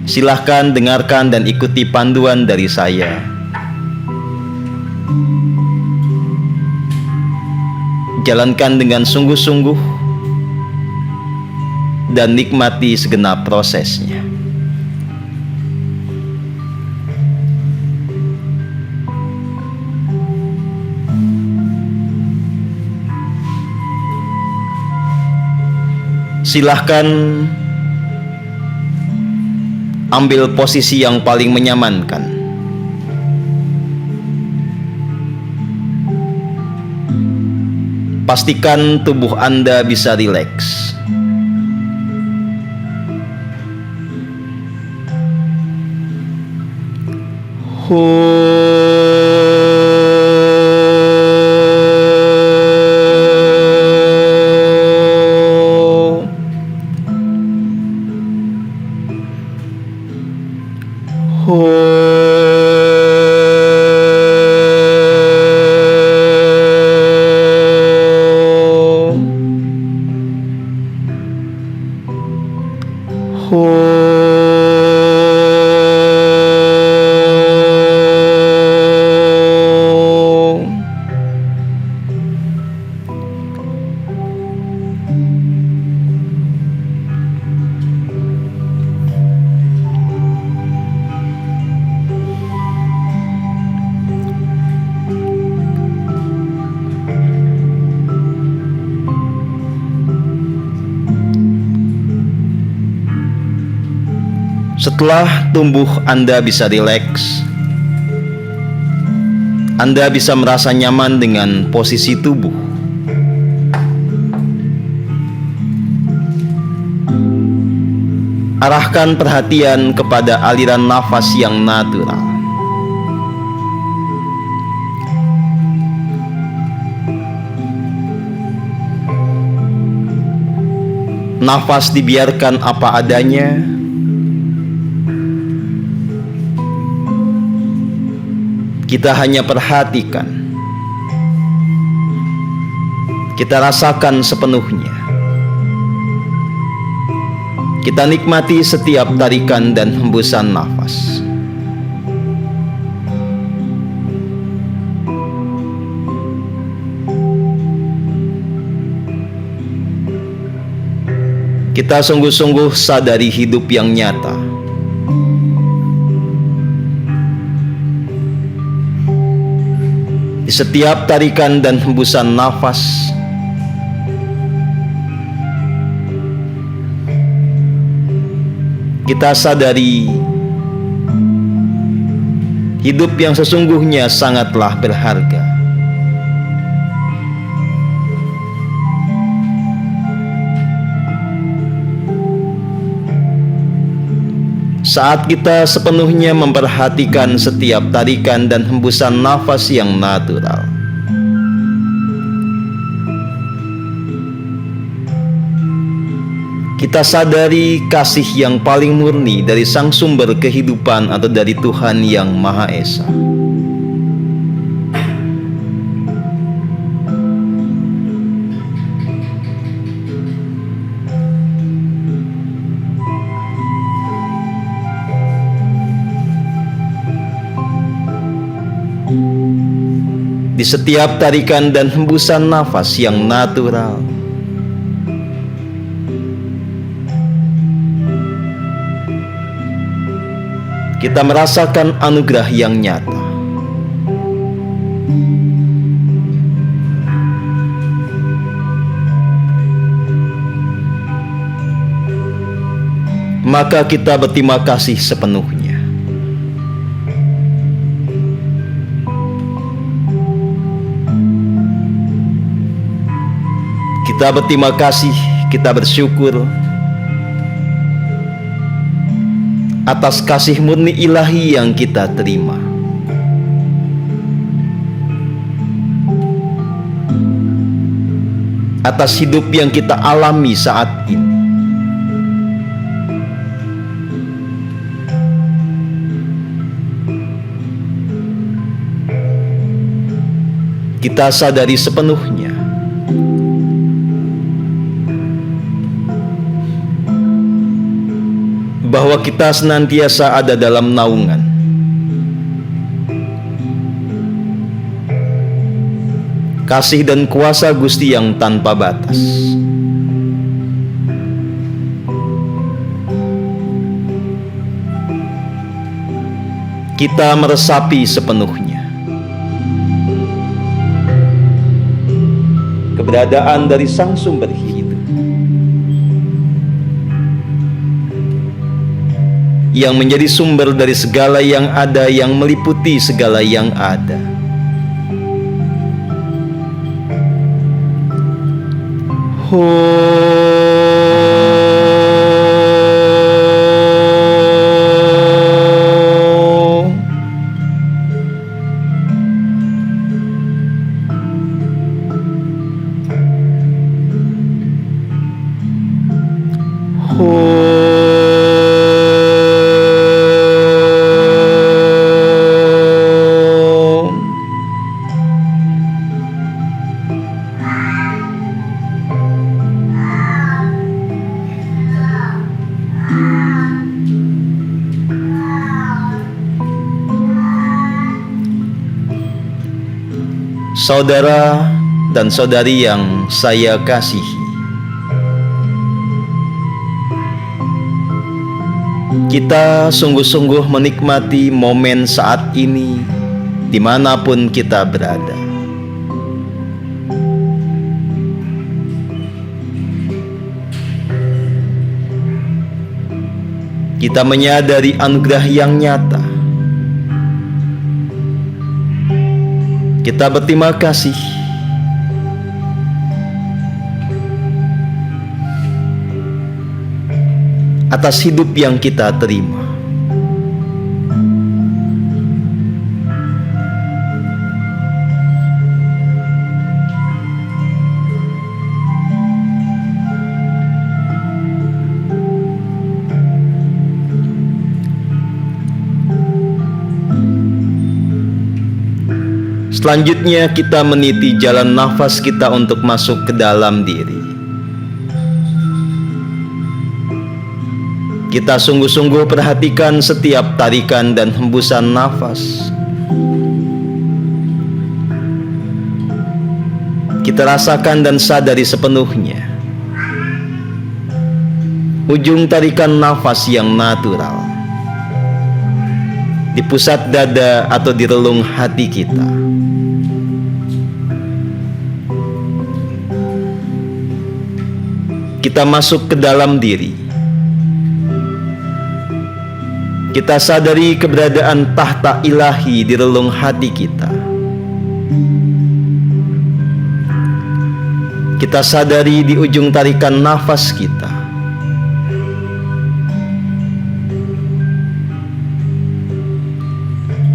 Silahkan dengarkan dan ikuti panduan dari saya. Jalankan dengan sungguh-sungguh dan nikmati segenap prosesnya. Silahkan ambil posisi yang paling menyamankan. Pastikan tubuh Anda bisa rileks. Setelah tubuh Anda bisa rileks, Anda bisa merasa nyaman dengan posisi tubuh. Arahkan perhatian kepada aliran nafas yang natural. Nafas dibiarkan apa adanya. Kita hanya perhatikan, kita rasakan sepenuhnya. Kita nikmati setiap tarikan dan hembusan nafas. Kita sungguh-sungguh sadari hidup yang nyata. Di setiap tarikan dan hembusan nafas, kita sadari hidup yang sesungguhnya sangatlah berharga. Saat kita sepenuhnya memperhatikan setiap tarikan dan hembusan nafas yang natural, kita sadari kasih yang paling murni dari Sang Sumber kehidupan atau dari Tuhan yang Maha Esa. Di setiap tarikan dan hembusan nafas yang natural, kita merasakan anugerah yang nyata. Maka kita berterima kasih sepenuhnya. Kita berterima kasih, kita bersyukur atas kasih murni ilahi yang kita terima. Atas hidup yang kita alami saat ini. Kita sadari sepenuhnya bahwa kita senantiasa ada dalam naungan. Kasih dan kuasa Gusti yang tanpa batas. Kita meresapi sepenuhnya keberadaan dari Sang Sumber Hidup yang menjadi sumber dari segala yang ada, yang meliputi segala yang ada. Saudara dan saudari yang saya kasihi, kita sungguh-sungguh menikmati momen saat ini dimanapun kita berada. Kita menyadari anugerah yang nyata. Kita berterima kasih atas hidup yang kita terima. Selanjutnya kita meniti jalan nafas kita untuk masuk ke dalam diri. Kita sungguh-sungguh perhatikan setiap tarikan dan hembusan nafas. Kita rasakan dan sadari sepenuhnya ujung tarikan nafas yang natural di pusat dada atau di relung hati kita. Kita masuk ke dalam diri. Kita sadari keberadaan tahta ilahi di relung hati kita. Kita sadari di ujung tarikan nafas kita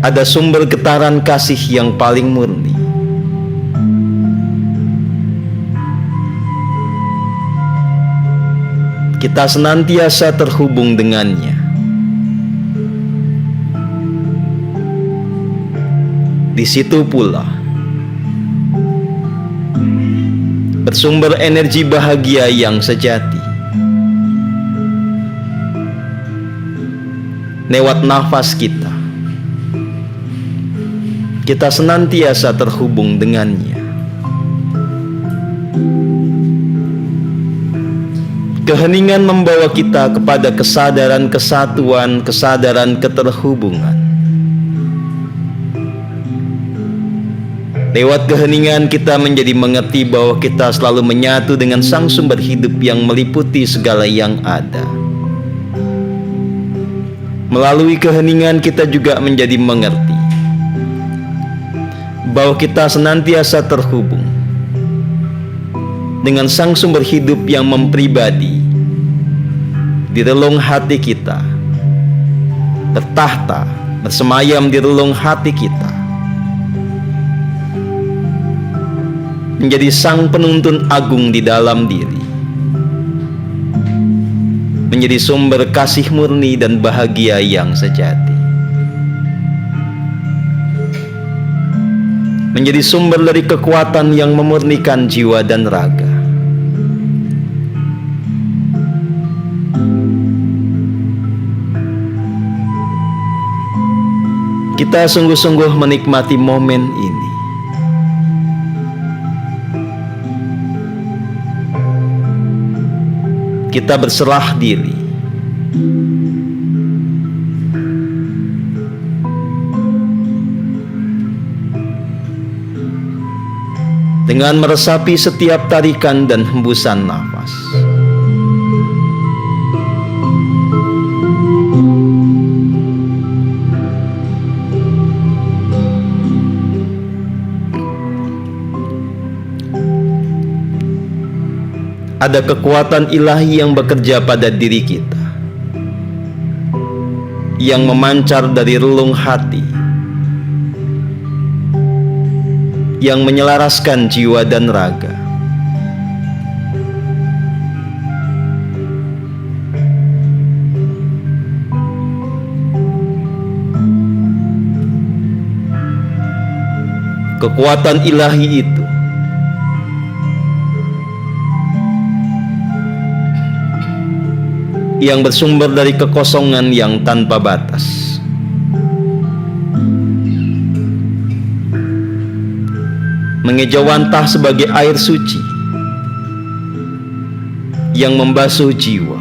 ada sumber getaran kasih yang paling murni. Kita senantiasa terhubung dengannya. Di situ pula bersumber energi bahagia yang sejati. Lewat nafas kita, kita senantiasa terhubung dengannya. Keheningan membawa kita kepada kesadaran kesatuan, kesadaran keterhubungan. Lewat keheningan kita menjadi mengerti bahwa kita selalu menyatu dengan Sang Sumber Hidup yang meliputi segala yang ada. Melalui keheningan kita juga menjadi mengerti bahwa kita senantiasa terhubung dengan Sang Sumber Hidup yang mempribadi di relung hati kita, bertahta, bersemayam di relung hati kita, menjadi Sang Penuntun Agung di dalam diri, menjadi sumber kasih murni dan bahagia yang sejati, menjadi sumber dari kekuatan yang memurnikan jiwa dan raga. Kita sungguh-sungguh menikmati momen ini. Kita berserah diri. Dengan meresapi setiap tarikan dan hembusan nafas. Ada kekuatan ilahi yang bekerja pada diri kita, yang memancar dari relung hati, yang menyelaraskan jiwa dan raga. Kekuatan ilahi itu yang bersumber dari kekosongan yang tanpa batas. Mengejawantah sebagai air suci yang membasuh jiwa,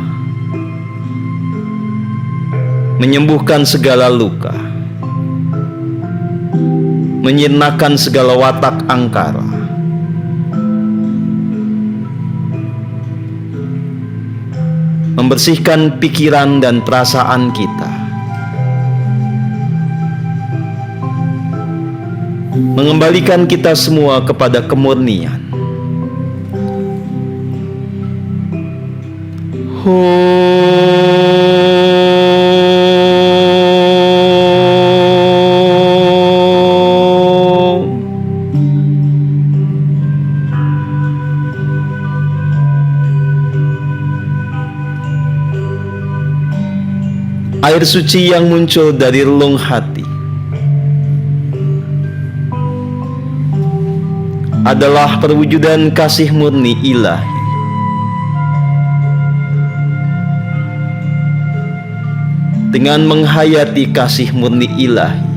menyembuhkan segala luka, menyirnakan segala watak angkara, membersihkan pikiran dan perasaan kita, mengembalikan kita semua kepada kemurnian. Air suci yang muncul dari relung hati adalah perwujudan kasih murni ilahi. Dengan menghayati kasih murni ilahi,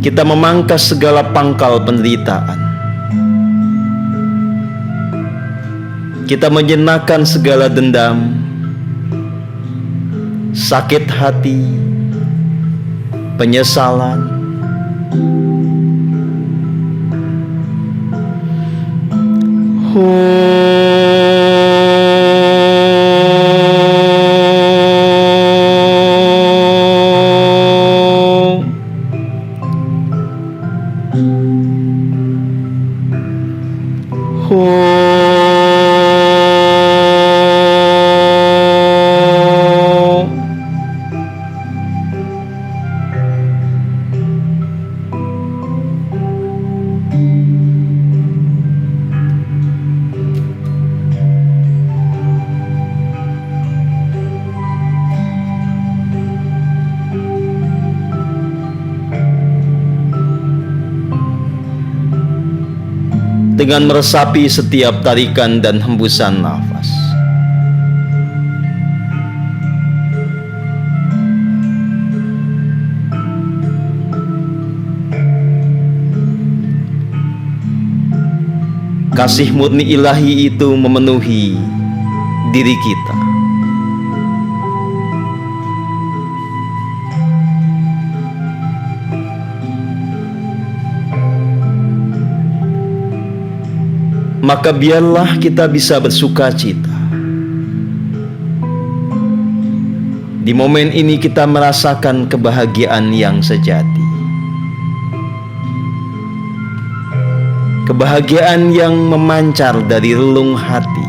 kita memangkas segala pangkal penderitaan. Kita menjenakkan segala dendam, sakit hati, penyesalan, dengan meresapi setiap tarikan dan hembusan nafas. Kasih murni ilahi itu memenuhi diri kita. Maka biarlah kita bisa bersuka cita. Di momen ini kita merasakan kebahagiaan yang sejati. Kebahagiaan yang memancar dari relung hati.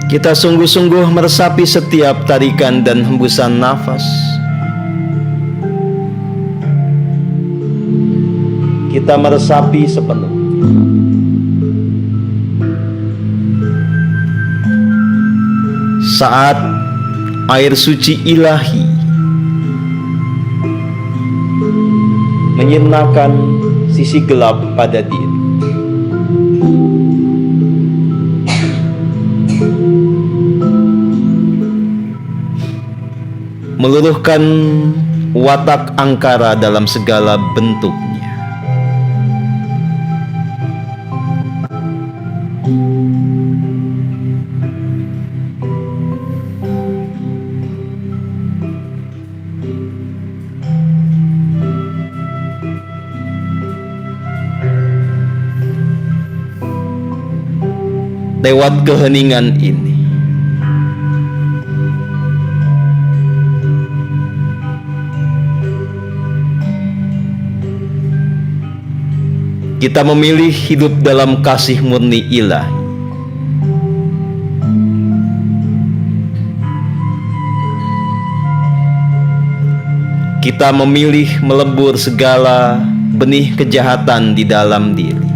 Kita sungguh-sungguh meresapi setiap tarikan dan hembusan nafas. Kita meresapi sepenuhnya. Saat air suci ilahi menyirnakan sisi gelap pada diri, meluluhkan watak angkara dalam segala bentuknya. Lewat keheningan ini, kita memilih hidup dalam kasih murni ilahi. Kita memilih melebur segala benih kejahatan di dalam diri.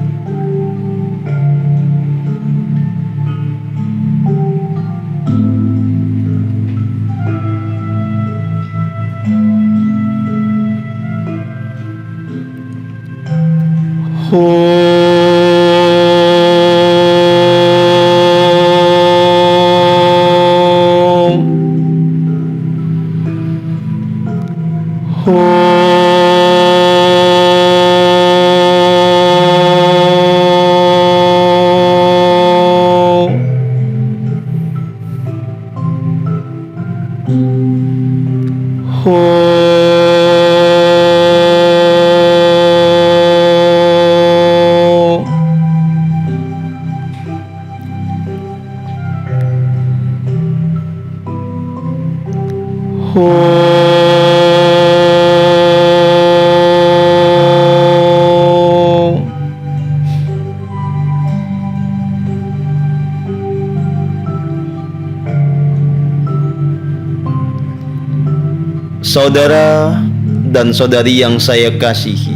Saudara dan saudari yang saya kasihi,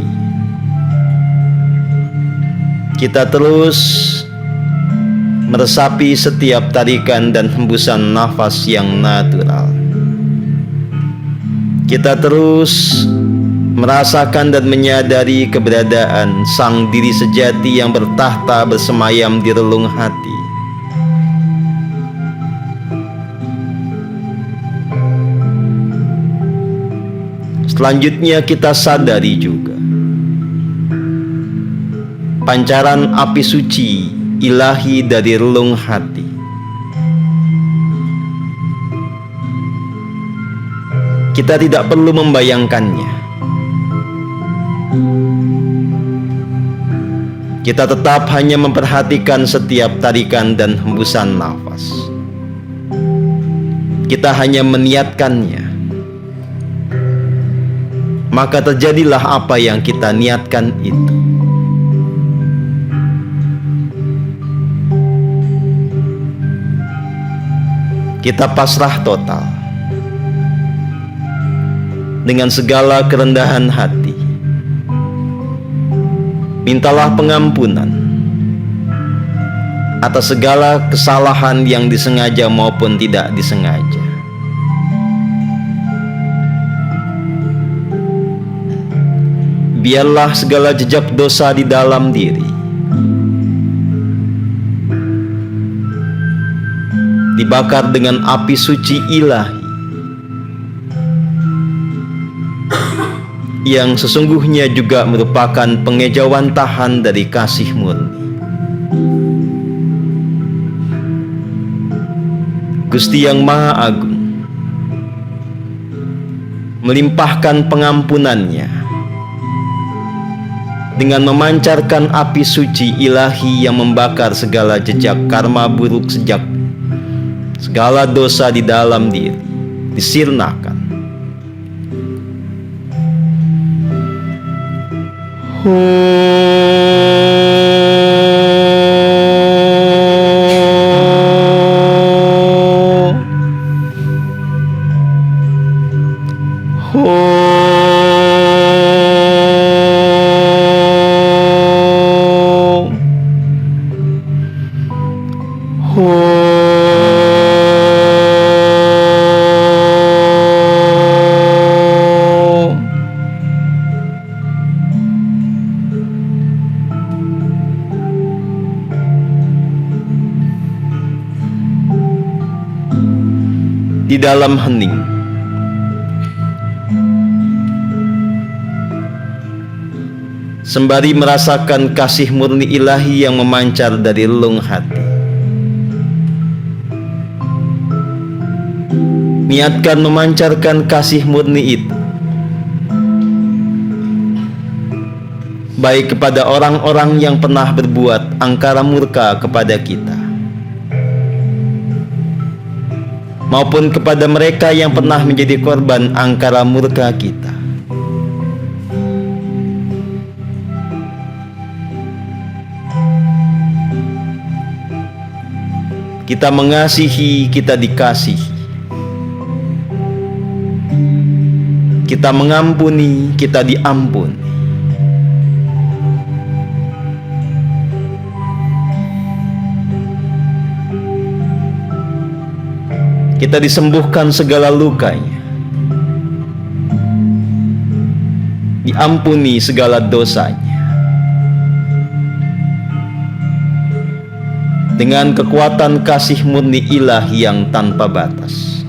kita terus meresapi setiap tarikan dan hembusan nafas yang natural. Kita terus merasakan dan menyadari keberadaan sang diri sejati yang bertahta bersemayam di relung hati. Selanjutnya kita sadari juga pancaran api suci ilahi dari relung hati. Kita tidak perlu membayangkannya. Kita tetap hanya memperhatikan setiap tarikan dan hembusan nafas. Kita hanya meniatkannya. Maka terjadilah apa yang kita niatkan itu. Kita pasrah total dengan segala kerendahan hati. Mintalah pengampunan atas segala kesalahan yang disengaja maupun tidak disengaja. Biarlah segala jejak dosa di dalam diri dibakar dengan api suci ilahi yang sesungguhnya juga merupakan pengejawantahan dari kasih murni. Gusti yang Maha Agung melimpahkan pengampunannya dengan memancarkan api suci ilahi yang membakar segala jejak karma buruk sejak segala dosa di dalam diri disirnakan. di dalam hening. Sembari merasakan kasih murni ilahi yang memancar dari relung hati. Niatkan memancarkan kasih murni itu, baik kepada orang-orang yang pernah berbuat angkara murka kepada kita, maupun kepada mereka yang pernah menjadi korban angkara murka kita. Kita mengasihi, kita dikasihi. Kita mengampuni, kita diampuni. Kita disembuhkan segala lukanya, diampuni segala dosanya. Dengan kekuatan kasih murni ilahi yang tanpa batas.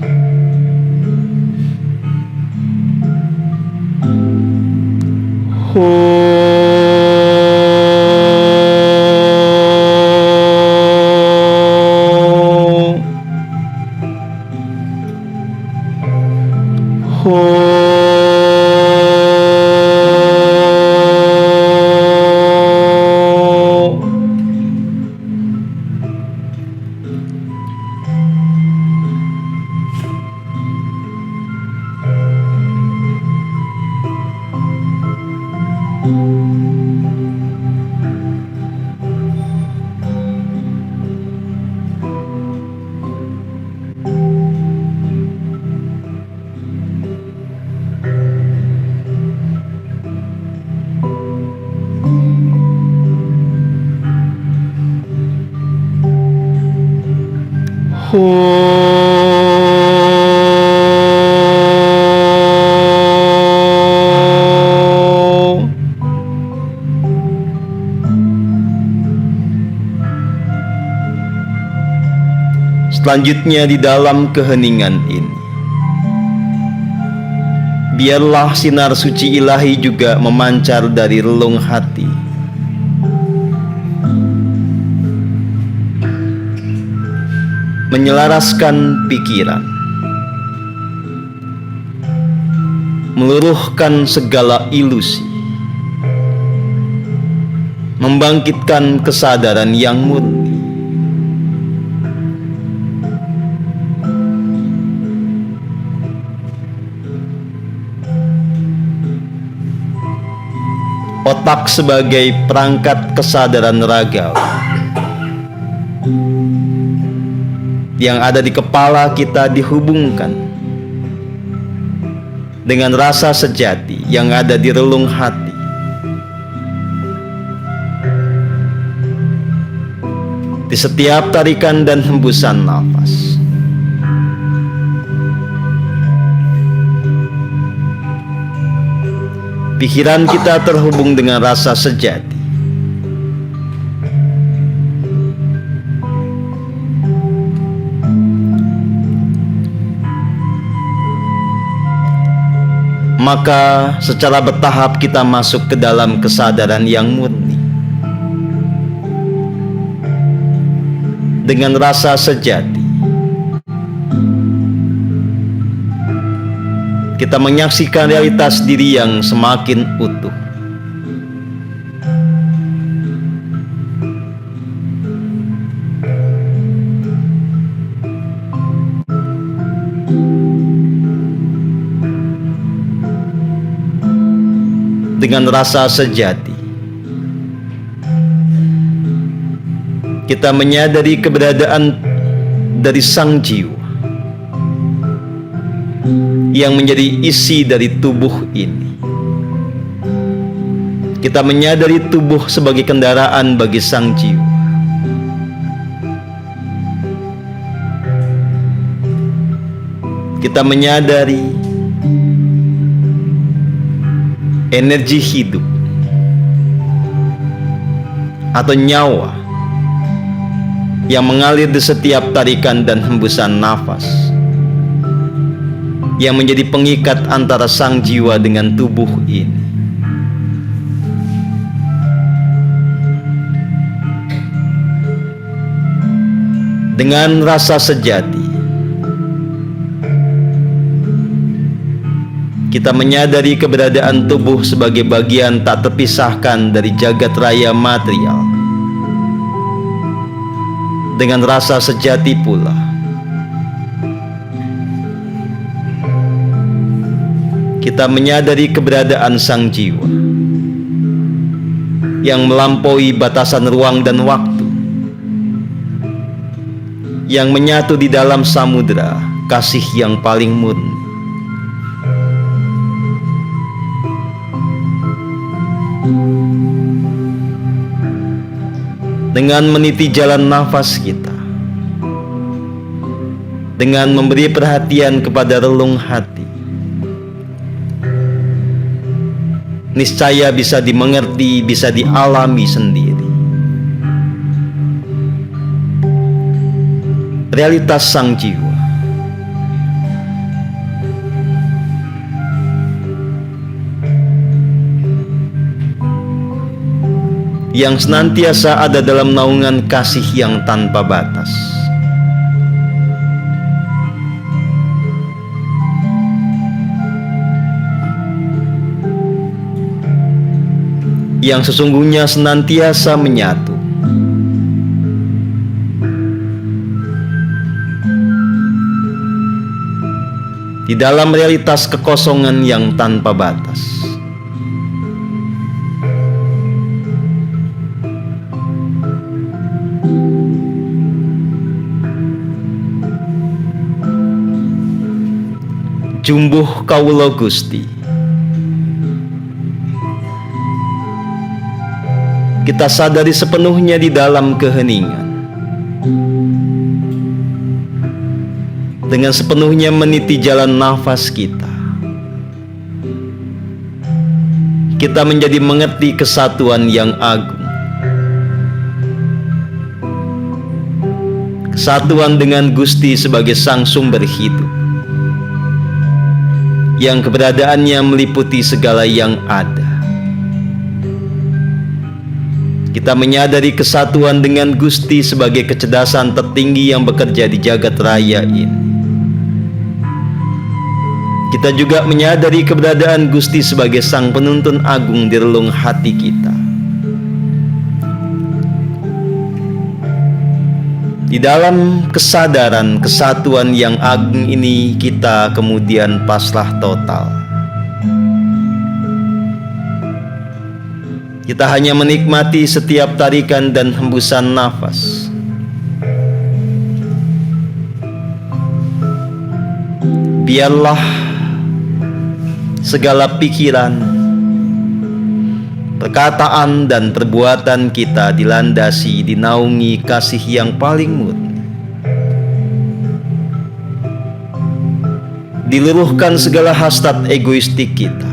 Selanjutnya di dalam keheningan ini, biarlah sinar suci ilahi juga memancar dari relung hati. Menyelaraskan pikiran, meluruhkan segala ilusi, membangkitkan kesadaran yang murni. Otak sebagai perangkat kesadaran ragawi yang ada di kepala kita dihubungkan dengan rasa sejati yang ada di relung hati. Di setiap tarikan dan hembusan nafas. Pikiran kita terhubung dengan rasa sejati. Maka secara bertahap kita masuk ke dalam kesadaran yang murni. Dengan rasa sejati, kita menyaksikan realitas diri yang semakin utuh. Dengan rasa sejati, kita menyadari keberadaan dari Sang Jiwa yang menjadi isi dari tubuh ini. Kita menyadari tubuh sebagai kendaraan bagi Sang Jiwa. Kita menyadari energi hidup atau nyawa yang mengalir di setiap tarikan dan hembusan nafas yang menjadi pengikat antara sang jiwa dengan tubuh ini. Dengan rasa sejati, kita menyadari keberadaan tubuh sebagai bagian tak terpisahkan dari jagat raya material. Dengan rasa sejati pula, kita menyadari keberadaan sang jiwa yang melampaui batasan ruang dan waktu, yang menyatu di dalam samudera kasih yang paling murni. Dengan meniti jalan nafas kita, dengan memberi perhatian kepada relung hati, niscaya bisa dimengerti, bisa dialami sendiri realitas sang jiwa yang senantiasa ada dalam naungan kasih yang tanpa batas. Yang sesungguhnya senantiasa menyatu di dalam realitas kekosongan yang tanpa batas. Jumbuh kawula Gusti, kita sadari sepenuhnya di dalam keheningan, dengan sepenuhnya meniti jalan nafas kita. Kita menjadi mengerti kesatuan yang agung, kesatuan dengan Gusti sebagai sang sumber hidup, yang keberadaannya meliputi segala yang ada. Kita menyadari kesatuan dengan Gusti sebagai kecerdasan tertinggi yang bekerja di jagat raya ini. Kita juga menyadari keberadaan Gusti sebagai sang penuntun agung di relung hati kita. Di dalam kesadaran kesatuan yang agung ini, kita kemudian pasrah total. Kita hanya menikmati setiap tarikan dan hembusan nafas. Biarlah segala pikiran, perkataan dan perbuatan kita dilandasi, dinaungi kasih yang paling murni. Diluruhkan segala hasrat egoistik kita.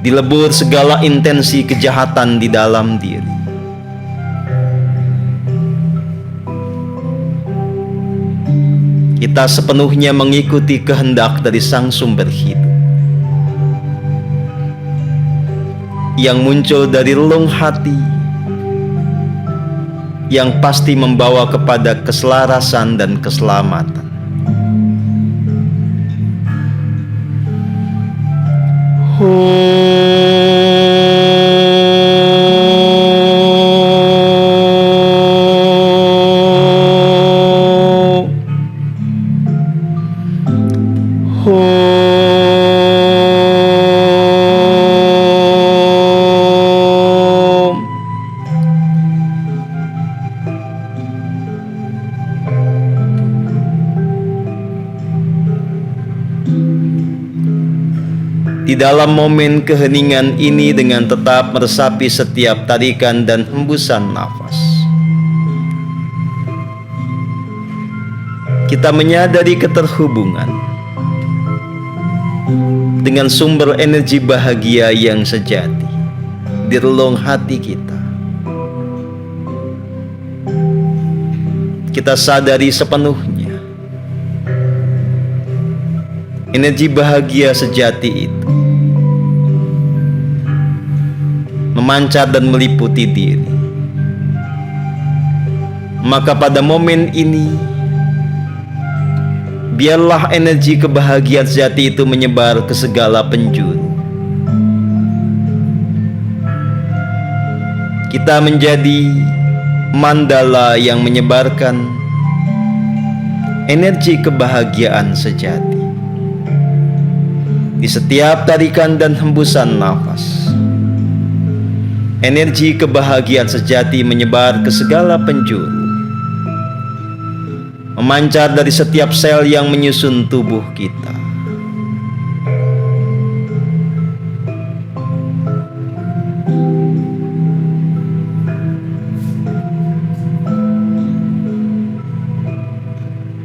Dilebur segala intensi kejahatan di dalam diri. Kita sepenuhnya mengikuti kehendak dari sang sumber hidup yang muncul dari relung hati, yang pasti membawa kepada keselarasan dan keselamatan. Di dalam momen keheningan ini, dengan tetap meresapi setiap tarikan dan hembusan nafas, kita menyadari keterhubungan dengan sumber energi bahagia yang sejati di relung hati kita. kita sadari sepenuhnya energi bahagia sejati itu memancar dan meliputi diri, maka pada momen ini biarlah energi kebahagiaan sejati itu menyebar ke segala penjuru. Kita menjadi mandala yang menyebarkan energi kebahagiaan sejati di setiap tarikan dan hembusan nafas. Energi kebahagiaan sejati menyebar ke segala penjuru, memancar dari setiap sel yang menyusun tubuh kita.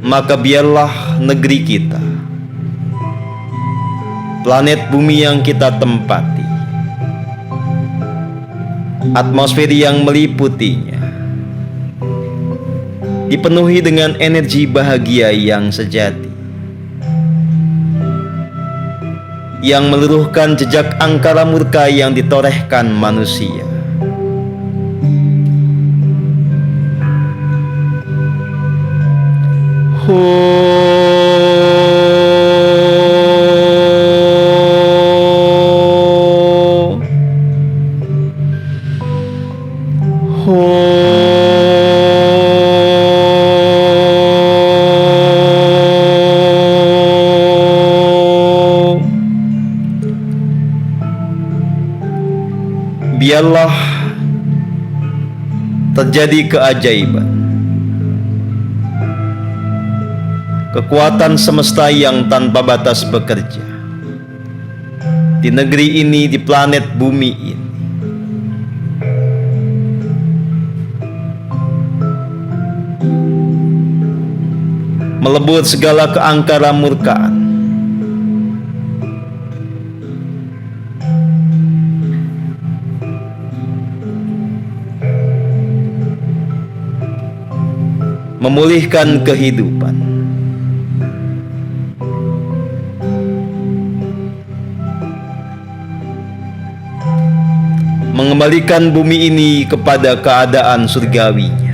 Maka biarlah negeri kita, planet bumi yang kita tempati, atmosfer yang meliputinya dipenuhi dengan energi bahagia yang sejati, yang meluruhkan jejak angkara murka yang ditorehkan manusia. Biarlah terjadi keajaiban, kekuatan semesta yang tanpa batas bekerja di negeri ini, di planet bumi ini. Melebur segala keangkara murkaan, memulihkan kehidupan, mengembalikan bumi ini kepada keadaan surgawinya.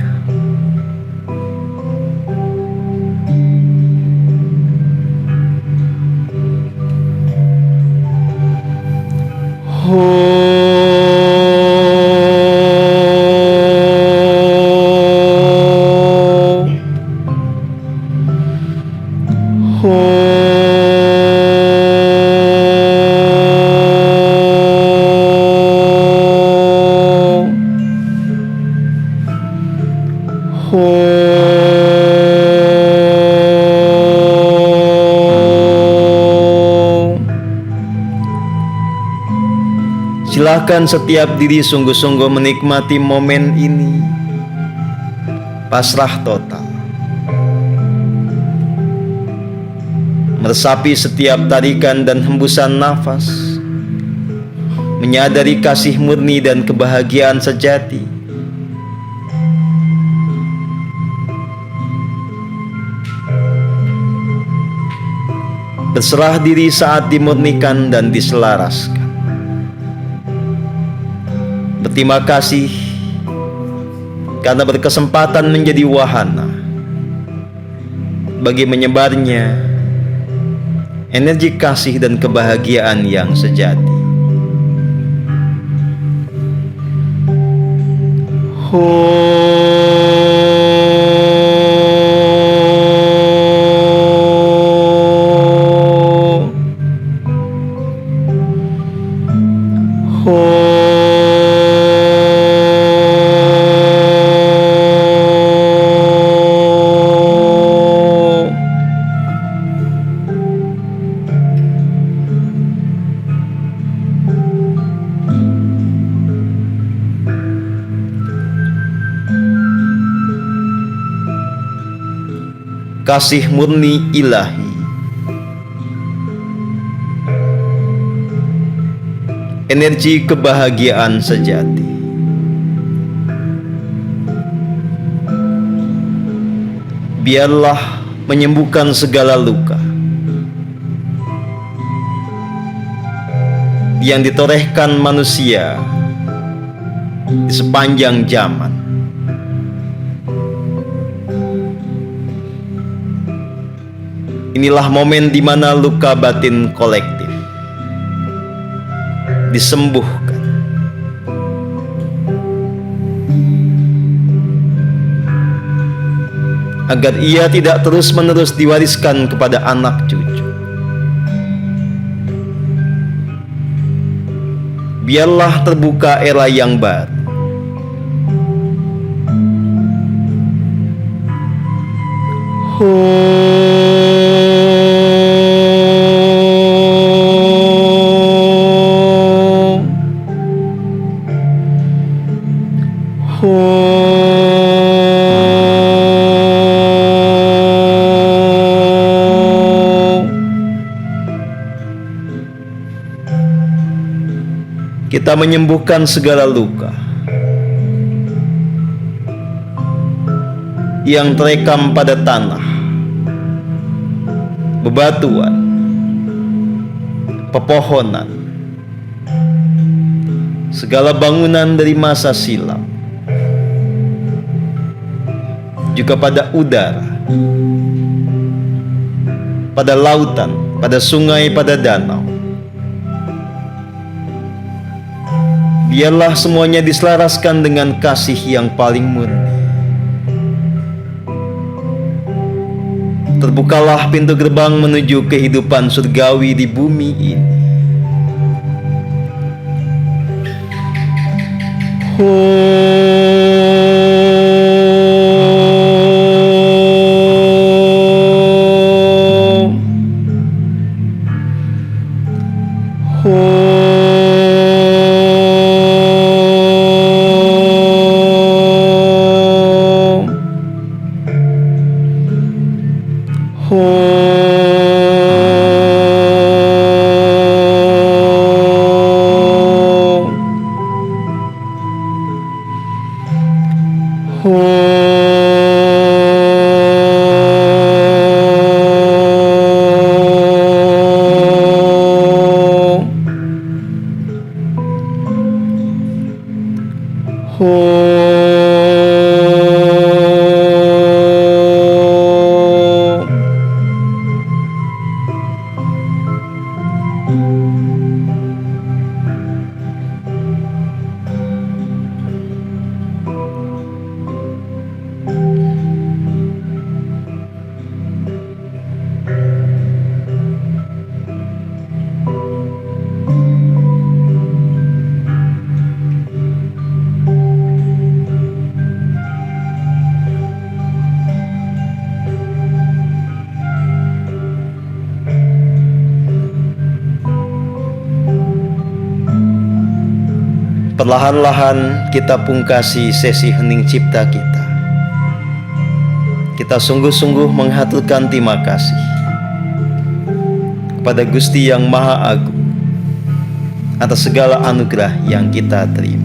Silakan setiap diri sungguh-sungguh menikmati momen ini, pasrah total, meresapi setiap tarikan dan hembusan nafas, menyadari kasih murni dan kebahagiaan sejati. Berserah diri saat dimurnikan dan diselaraskan. Berterima kasih karena berkesempatan menjadi wahana bagi menyebarnya energi kasih dan kebahagiaan yang sejati. Kasih murni ilahi, energi kebahagiaan sejati biarlah menyembuhkan segala luka yang ditorehkan manusia di sepanjang zaman. Inilah momen di mana luka batin kolektif disembuhkan, agar ia tidak terus-menerus diwariskan kepada anak cucu. Biarlah terbuka era yang baru, kita menyembuhkan segala luka yang terekam pada tanah, bebatuan, pepohonan, segala bangunan dari masa silam, juga pada udara, pada lautan, pada sungai, pada danau. Biarlah semuanya diselaraskan dengan kasih yang paling murni. Terbukalah pintu gerbang menuju kehidupan surgawi di bumi ini. Perlahan-lahan kita pungkasi sesi hening cipta kita. Kita sungguh-sungguh menghaturkan terima kasih kepada Gusti yang Maha Agung atas segala anugerah yang kita terima.